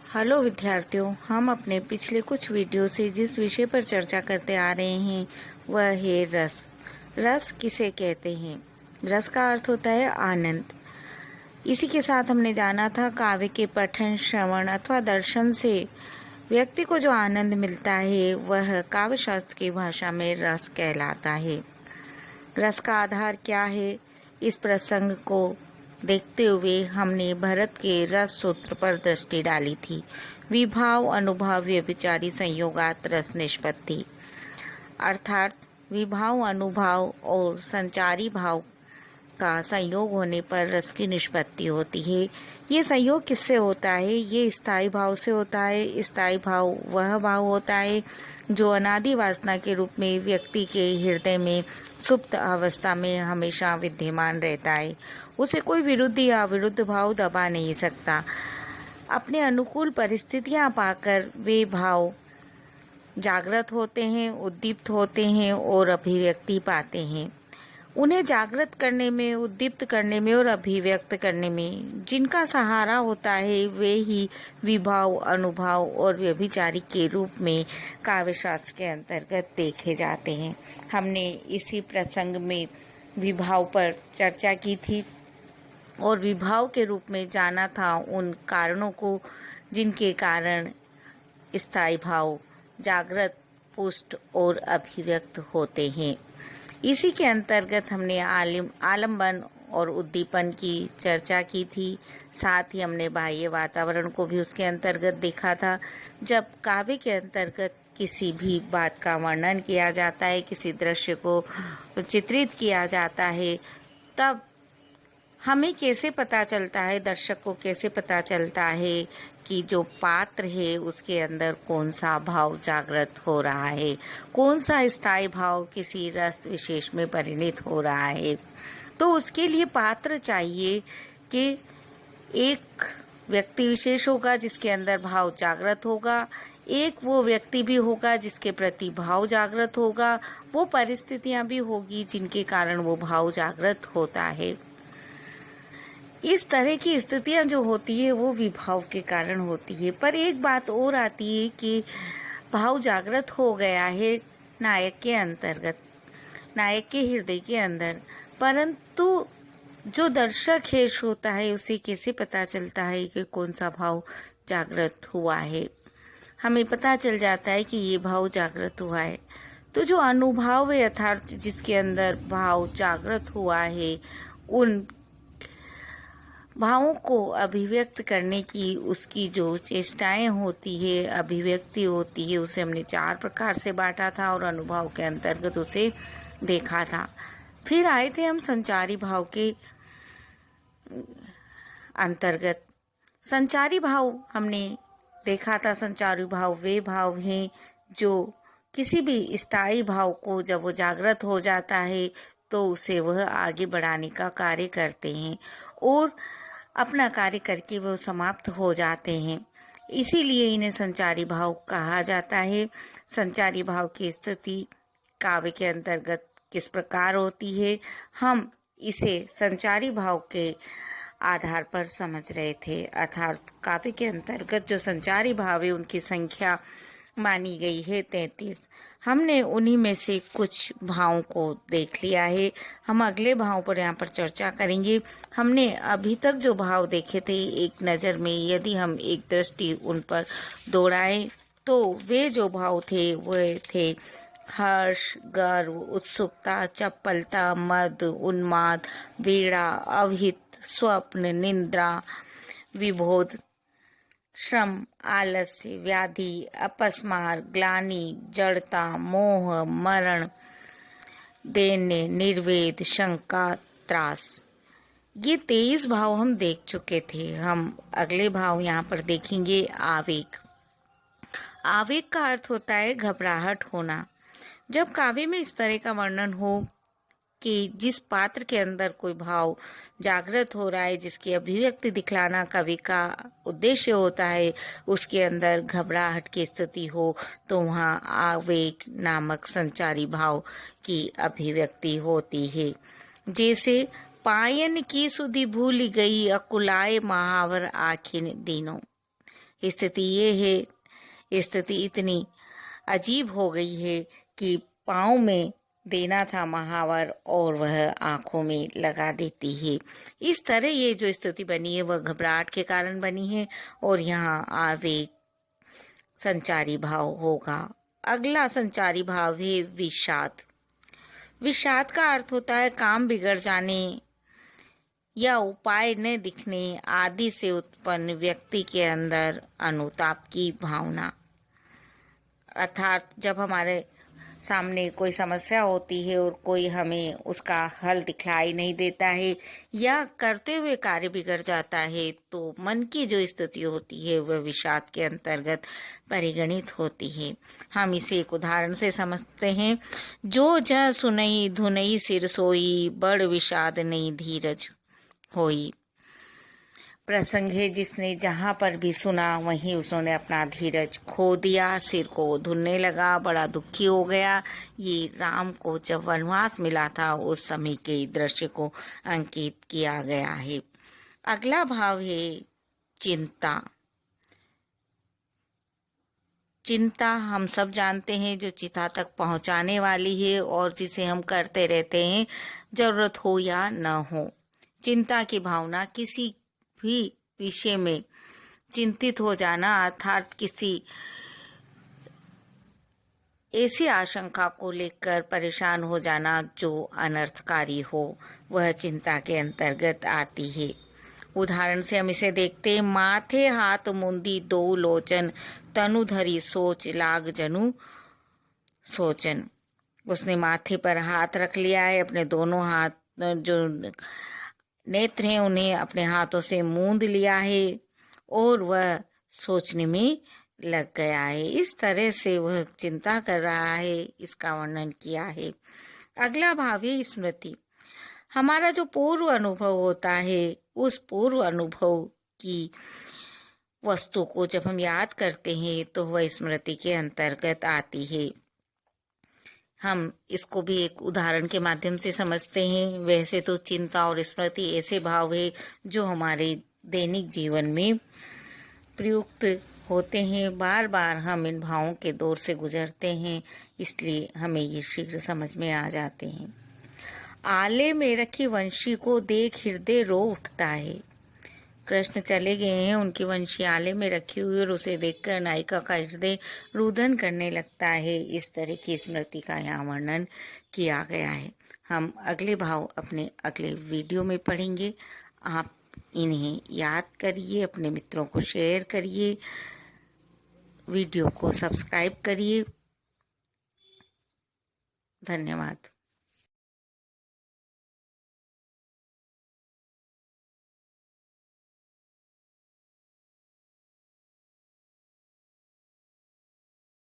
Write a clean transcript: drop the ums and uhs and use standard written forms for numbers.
Hello विद्यार्थियों, हम अपने पिछले कुछ वीडियो से जिस विषय पर चर्चा करते आ रहे हैं वह है रस। रस किसे कहते हैं? रस का अर्थ होता है आनंद। इसी के साथ हमने जाना था काव्य के पठन, श्रवण अथवा दर्शन से व्यक्ति को जो आनंद मिलता है वह काव्य शास्त्र की भाषा में रस कहलाता है। रस का आधार क्या है, इस प्रसंग को देखते हुए हमने भरत के रस सूत्र पर दृष्टि डाली थी। विभाव अनुभव व्यभिचारी संयोगात रस निष्पत्ति, अर्थात विभाव अनुभव और संचारी भाव का संयोग होने पर रस की निष्पत्ति होती है। ये संयोग किससे होता है? ये स्थायी भाव से होता है। स्थायी भाव वह भाव होता है जो अनादि वासना के रूप में व्यक्ति के हृदय में सुप्त अवस्था में हमेशा विद्यमान रहता है। उसे कोई विरुद्ध या अविरुद्ध भाव दबा नहीं सकता। अपने अनुकूल परिस्थितियां पाकर वे भाव जागृत होते हैं, उद्दीप्त होते हैं और अभिव्यक्ति पाते हैं। उन्हें जागृत करने में, उद्दीप्त करने में और अभिव्यक्त करने में जिनका सहारा होता है वे ही विभाव, अनुभव और व्यभिचारी के रूप में काव्यशास्त्र के अंतर्गत देखे जाते हैं। हमने इसी प्रसंग में विभाव पर चर्चा की थी और विभाव के रूप में जाना था उन कारणों को जिनके कारण स्थायी भाव जागृत, पुष्ट और अभिव्यक्त होते हैं। इसी के अंतर्गत हमने आलम्बन और उद्दीपन की चर्चा की थी। साथ ही हमने बाह्य वातावरण को भी उसके अंतर्गत देखा था। जब काव्य के अंतर्गत किसी भी बात का वर्णन किया जाता है, किसी दृश्य को चित्रित किया जाता है, तब हमें कैसे पता चलता है, दर्शक को कैसे पता चलता है कि जो पात्र है उसके अंदर कौन सा भाव जागृत हो रहा है, कौन सा स्थायी भाव किसी रस विशेष में परिणित हो रहा है। तो उसके लिए पात्र चाहिए कि एक व्यक्ति विशेष होगा जिसके अंदर भाव जागृत होगा, एक वो व्यक्ति भी होगा जिसके प्रति भाव जागृत होगा, वो परिस्थितियां भी होगी जिनके कारण वो भाव जागृत होता है। इस तरह की स्थितियां जो होती है वो विभाव के कारण होती है। पर एक बात और आती है कि भाव जागृत हो गया है नायक के अंतर्गत, नायक के हृदय के अंदर, परंतु जो दर्शक है, श्रोता है, उसे कैसे पता चलता है कि कौन सा भाव जागृत हुआ है? हमें पता चल जाता है कि ये भाव जागृत हुआ है। तो जो अनुभव है, अर्थात जिसके अंदर भाव जागृत हुआ है, उन भावों को अभिव्यक्त करने की उसकी जो चेष्टाएं होती है, अभिव्यक्ति होती है, उसे हमने 4 प्रकार से बांटा था और अनुभव के अंतर्गत उसे देखा था। फिर आए थे हम संचारी भाव के अंतर्गत। संचारी भाव हमने देखा था। संचारी भाव वे भाव हैं जो किसी भी स्थायी भाव को जब वो जागृत हो जाता है तो उसे वह आगे बढ़ाने का कार्य करते हैं और अपना कार्य करके वो समाप्त हो जाते हैं। इसीलिए इन्हें संचारी भाव कहा जाता है। संचारी भाव की स्थिति काव्य के अंतर्गत किस प्रकार होती है, हम इसे संचारी भाव के आधार पर समझ रहे थे। अर्थात काव्य के अंतर्गत जो संचारी भाव है उनकी संख्या मानी गई है 33। हमने उन्हीं में से कुछ भावों को देख लिया है। हम अगले भाव पर यहाँ पर चर्चा करेंगे। हमने अभी तक जो भाव देखे थे, एक नज़र में यदि हम एक दृष्टि उन पर दौड़ाएं तो वे जो भाव थे वह थे हर्ष, गर्व, उत्सुकता, चपलता, मद, उन्माद, पीड़ा, अवहित, स्वप्न, निद्रा, विबोध, श्रम, आलस्य, व्याधि, अपस्मार, ग्लानि, जड़ता, मोह, मरण, दैन्य, निर्वेद, शंका, त्रास। ये 23 भाव हम देख चुके थे। हम अगले भाव यहाँ पर देखेंगे आवेग। आवेग का अर्थ होता है घबराहट होना। जब काव्य में इस तरह का वर्णन हो कि जिस पात्र के अंदर कोई भाव जागृत हो रहा है, जिसकी अभिव्यक्ति दिखलाना कवि का उद्देश्य होता है, उसके अंदर घबराहट की स्थिति हो, तो वहाँ आवेग नामक संचारी भाव की अभिव्यक्ति होती है। जैसे पायन की सुधि भूल गई, अकुलाए महावर आखिन दिनों। स्थिति ये है, स्थिति इतनी अजीब हो गई है कि पाँव में देना था महावर और वह आंखों में लगा देती है। इस तरह ये जो स्थिति बनी है वह घबराहट के कारण बनी है और यहाँ आवेग संचारी भाव होगा। अगला संचारी भाव है विषाद। विषाद का अर्थ होता है काम बिगड़ जाने या उपाय न दिखने आदि से उत्पन्न व्यक्ति के अंदर अनुताप की भावना। अर्थात जब हमारे सामने कोई समस्या होती है और कोई हमें उसका हल दिखलाई नहीं देता है या करते हुए कार्य बिगड़ जाता है तो मन की जो स्थिति होती है वह विषाद के अंतर्गत परिगणित होती है। हम इसे एक उदाहरण से समझते हैं। जो जह सुनई धुनई सिर सोई बड़ विषाद नहीं धीरज होई। प्रसंग है जिसने जहाँ पर भी सुना वहीं उसने अपना धीरज खो दिया, सिर को धुनने लगा, बड़ा दुखी हो गया। ये राम को जब वनवास मिला था उस समय के दृश्य को अंकित किया गया है। अगला भाव है चिंता। चिंता हम सब जानते हैं जो चिता तक पहुंचाने वाली है और जिसे हम करते रहते हैं जरूरत हो या न हो। चिंता की भावना किसी भी विषय में चिंतित हो जाना अर्थात किसी ऐसी आशंका को लेकर परेशान हो जाना जो अनर्थकारी हो वह चिंता के अंतर्गत आती है। उदाहरण से हम इसे देखते हैं। माथे हाथ मुंदी दो लोचन तनु धरी सोच लाग जनु सोचन। उसने माथे पर हाथ रख लिया है, अपने दोनों हाथ जो नेत्र हैं उन्हें अपने हाथों से मूंद लिया है और वह सोचने में लग गया है। इस तरह से वह चिंता कर रहा है, इसका वर्णन किया है। अगला भाव है स्मृति। हमारा जो पूर्व अनुभव होता है उस पूर्व अनुभव की वस्तु को जब हम याद करते हैं तो वह स्मृति के अंतर्गत आती है। हम इसको भी एक उदाहरण के माध्यम से समझते हैं। वैसे तो चिंता और स्मृति ऐसे भाव है जो हमारे दैनिक जीवन में प्रयुक्त होते हैं। बार बार हम इन भावों के दौर से गुजरते हैं, इसलिए हमें ये शीघ्र समझ में आ जाते हैं। आले में रखी वंशी को देख हृदय रो उठता है। कृष्ण चले गए हैं, उनकी वंशी आले में रखी हुई और उसे देखकर नायिका का हृदय रुदन करने लगता है। इस तरह की स्मृति का यहाँ वर्णन किया गया है। हम अगले भाव अपने अगले वीडियो में पढ़ेंगे। आप इन्हें याद करिए, अपने मित्रों को शेयर करिए, वीडियो को सब्सक्राइब करिए। धन्यवाद।